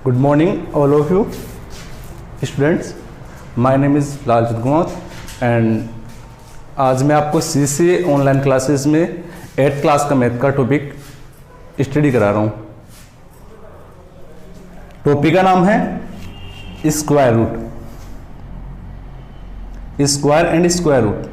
Good morning, all of you students. My name is Lalchand Kumar and आज मैं आपको CCA online classes में 8th class का मैथ का टॉपिक स्टडी करा रहा हूँ। टॉपिक का नाम है square root, square and square root.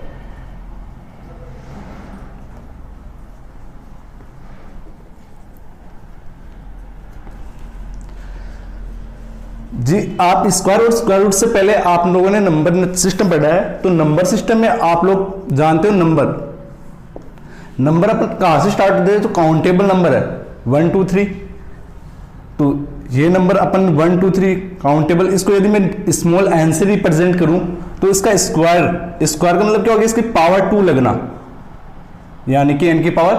जी, आप स्क्वायर रूट से पहले आप लोगों ने नंबर सिस्टम पढ़ा है, तो नंबर सिस्टम में आप लोग जानते हो नंबर अपन कहां से स्टार्ट होते हैं, तो काउंटेबल नंबर है 1 2 3। तो ये नंबर अपन 1 2 3 काउंटेबल, इसको यदि मैं स्मॉल एन से रिप्रेजेंट करूं तो इसका स्क्वायर का मतलब क्या होगा, इसकी पावर 2 लगना, यानी कि n की पावर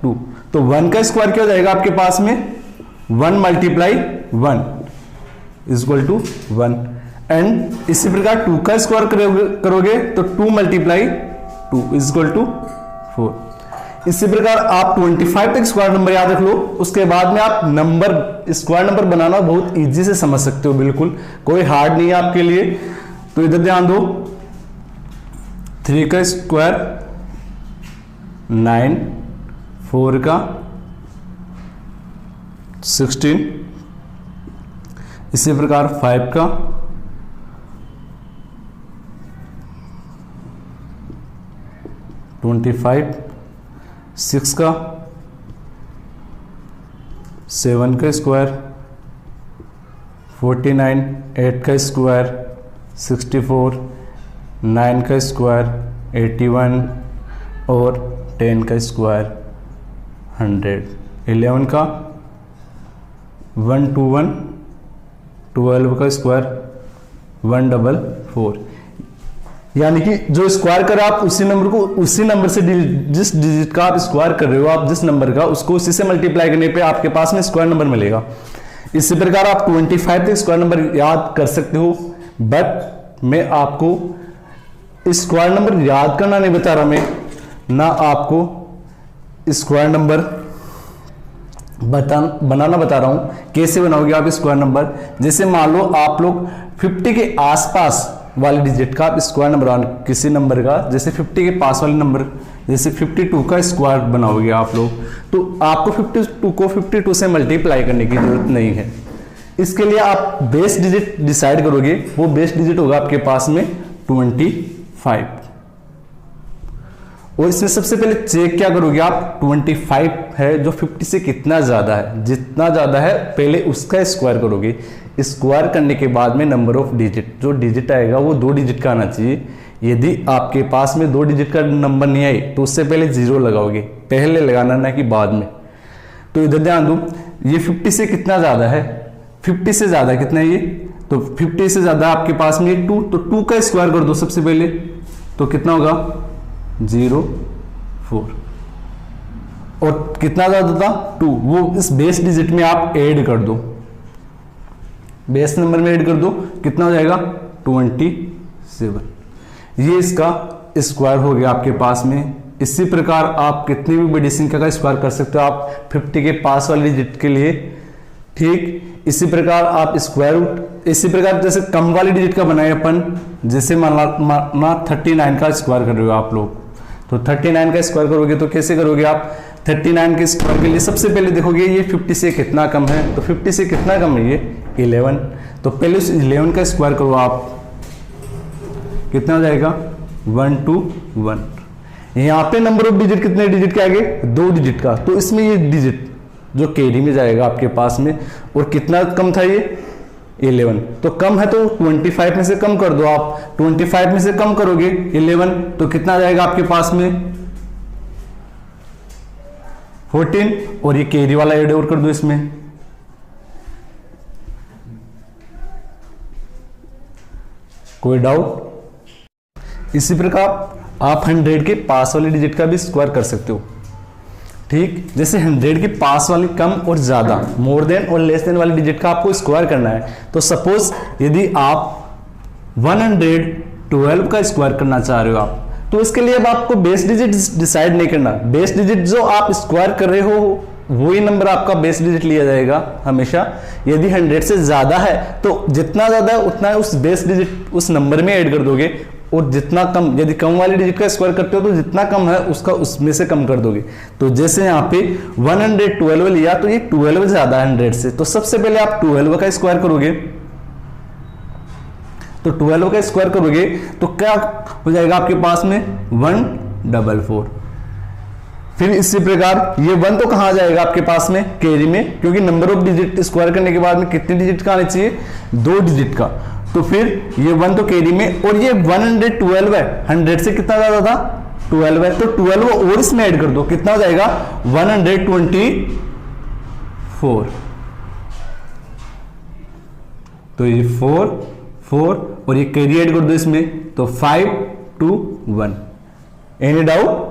2। तो 1 का स्क्वायर क्या हो जाएगा आपके पास में 1 मल्टीप्लाई 1 इक्वल टू 1। एंड इसी प्रकार 2 का स्क्वायर करोगे तो 2 मल्टीप्लाई 2 इक्वल टू 4। इसी प्रकार आप 25 तक स्क्वायर नंबर याद रख लो, उसके बाद में आप स्क्वायर नंबर बनाना बहुत इजी से समझ सकते हो, बिल्कुल कोई हार्ड नहीं है आपके लिए। तो इधर ध्यान दो, 3 का स्क्वायर 9, 4 का 16, इसी प्रकार 5 का 25, 6 का 7 का स्क्वायर 49, 8 का स्क्वायर 64, 9 का स्क्वायर 81 और 10 का स्क्वायर 100, 11 का 121, 12 का स्क्वायर 144। यानी कि जो स्क्वायर करा आप उसी नंबर से जिस डिजिट का आप स्क्वायर कर रहे हो, आप जिस नंबर का, उसको उसी से मल्टीप्लाई करने पे आपके पास में स्क्वायर नंबर मिलेगा। इसी प्रकार आप 25 तक स्क्वायर नंबर याद कर सकते हो, बट मैं आपको स्क्वायर नंबर याद करना नहीं बता रहा, मैं ना आपको स्क्वायर नंबर बनाना बता रहा हूं। कैसे बनाओगे आप स्क्वायर नंबर, जैसे मान लो आप लोग 50 के आसपास वाले डिजिट का आप स्क्वायर नंबर किसी नंबर का, जैसे 50 के पास वाले नंबर, जैसे 52 का स्क्वायर बनाओगे आप लोग, तो आपको 52 को 52 से मल्टीप्लाई करने की जरूरत नहीं है। इसके लिए आप बेस डिजिट डिसाइड करोगे, वो बेस डिजिट होगा आपके पास में 25। और इसमें सबसे पहले चेक क्या करोगे आप, 25 है जो 50 से कितना ज्यादा है, जितना ज्यादा है पहले उसका स्क्वायर करोगे। स्क्वायर करने के बाद में नंबर ऑफ डिजिट, जो डिजिट आएगा वो 2 डिजिट का आना चाहिए। यदि आपके पास में 2 डिजिट का नंबर नहीं आए तो उससे पहले 0 लगाओगे, पहले लगाना ना कि बाद में। तो इधर ध्यान दो, ये 50 से कितना ज्यादा है, 50 से ज्यादा कितना है ये, तो 50 से ज्यादा आपके पास में 2, तो 2 का स्क्वायर कर दो सबसे पहले, तो कितना होगा 0 4। और कितना ज्यादा था 2, वो इस बेस डिजिट में आप ऐड कर दो, बेस नंबर में ऐड कर दो, कितना हो जाएगा 27। ये इसका स्क्वायर हो गया आपके पास में। इसी प्रकार आप कितनी भी बड़ी संख्या का स्क्वायर कर सकते हो आप 50 के पास वाले डिजिट के लिए, ठीक। इसी प्रकार आप स्क्वायर रूट, इसी प्रकार जैसे कम वाले डिजिट का बनाए अपन, जैसे माना 39 का स्क्वायर कर रहे हो आप लोग, तो 39 का स्क्वायर करोगे तो कैसे करोगे आप, 39 के स्क्वायर के लिए सबसे पहले देखोगे ये 50 से कितना कम है, तो 50 से कितना कम है ये 11, तो पहले उस 11 का स्क्वायर करो आप, कितना हो जाएगा 121। यहाँ पे नंबर ऑफ डिजिट कितने डिजिट के आगे, 2 डिजिट का, तो इसमें ये डिजिट जो कैरी में जाएगा आपके पास में, और कितना कम था ये 11, तो कम है तो 25 में से कम कर दो आप, 25 में से कम करोगे 11 तो कितना जाएगा आपके पास में 14, और ये कैरी वाला ऐड और कर दो इसमें, कोई डाउट। इसी प्रकार आप 100 के पास वाले डिजिट का भी स्क्वायर कर सकते हो, ठीक। जैसे 100 के पास वाली कम और ज्यादा, मोर देन और लेस देन वाले डिजिट का आपको स्क्वायर करना है। तो सपोज यदि आप 112 का स्क्वायर करना चाह रहे हो आप, तो इसके लिए अब आपको बेस डिजिट डिसाइड नहीं करना, बेस डिजिट जो आप स्क्वायर कर रहे हो वही नंबर आपका बेस डिजिट लिया जाएगा हमेशा। यदि 100 से ज्यादा है तो जितना ज्यादा है उतना उस बेस डिजिट उस नंबर में ऐड कर दोगे, और जितना कम, यदि कम वाली डिजिट का स्क्वायर करते हो तो जितना कम है उसका उसमें से कम कर दोगे। तो जैसे यहाँ पे 112 लिया तो ये 12 ज्यादा है 100 से, तो सबसे पहले आप 12 का स्क्वायर करोगे, तो 12 का स्क्वायर करोगे तो क्या हो जाएगा आपके पास में 144। फिर इसी प्रकार ये 1 तो कहां जाएगा आपके पास में कैरी में, क्योंकि नंबर ऑफ डिजिट स्क्वायर करने के बाद में कितने डिजिट का आना चाहिए, 2 डिजिट का। तो फिर ये 1 तो कैरी में, और ये 112 है, 100 से कितना ज्यादा था 12 है, तो 12 और इसमें ऐड कर दो, कितना हो जाएगा 124। तो ये 4 और ये कैरी ऐड कर दो इसमें, तो 5 2 1। Any doubt?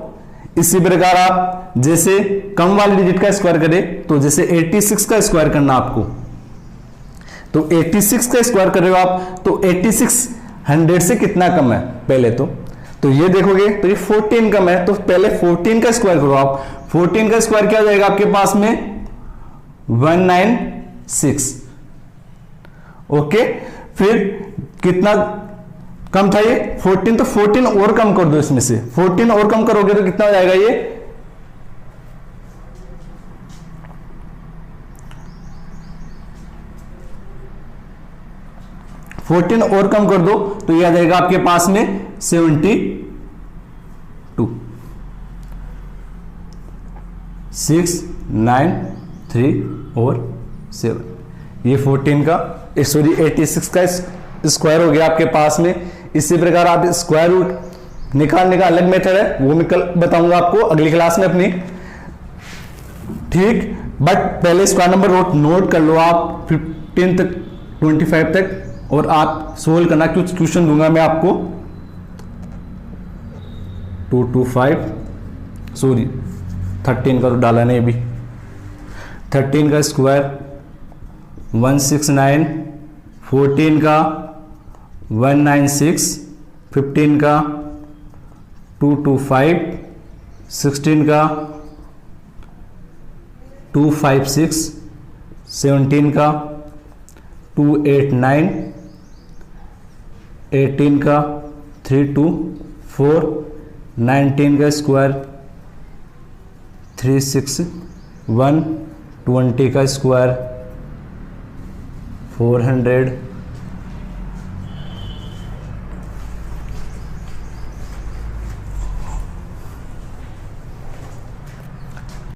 इसी प्रकार आप जैसे कम वाली डिजिट का स्क्वायर करें, तो जैसे 86 का स्क्वायर करना आपको, तो 86 का स्क्वायर कर रहे हो आप, तो 86 100 से कितना कम है पहले तो ये देखोगे तो ये 14 कम है, तो पहले 14 का स्क्वायर करो आप। 14 का स्क्वायर क्या हो जाएगा आपके पास में 196। ओके, फिर कितना कम था ये 14, तो 14 और कम कर दो इसमें से, 14 और कम करोगे तो कितना हो जाएगा ये 14 और कम कर दो तो ये आ जाएगा आपके पास में 72। 6 9 3 और 7, ये 14 का सॉरी 86 का स्क्वायर हो गया आपके पास में। इसी प्रकार आप स्क्वायर रूट निकालने का अलग मेथड है, वो मैं कल बताऊंगा आपको अगली क्लास में अपनी, ठीक। बट पहले स्क्वायर नंबर नोट कर लो आप 15 तक 25 तक, और आप सोल्व करना, कुछ क्वेश्चन दूंगा मैं आपको 225 सॉरी 13 का तो डाला नहीं अभी, 13 का स्क्वायर 169, 14 का 196, 15 का 225, 16 का 256, 17 का 289, 18 का 324, 19 का स्क्वायर 361, 20 का स्क्वायर 400,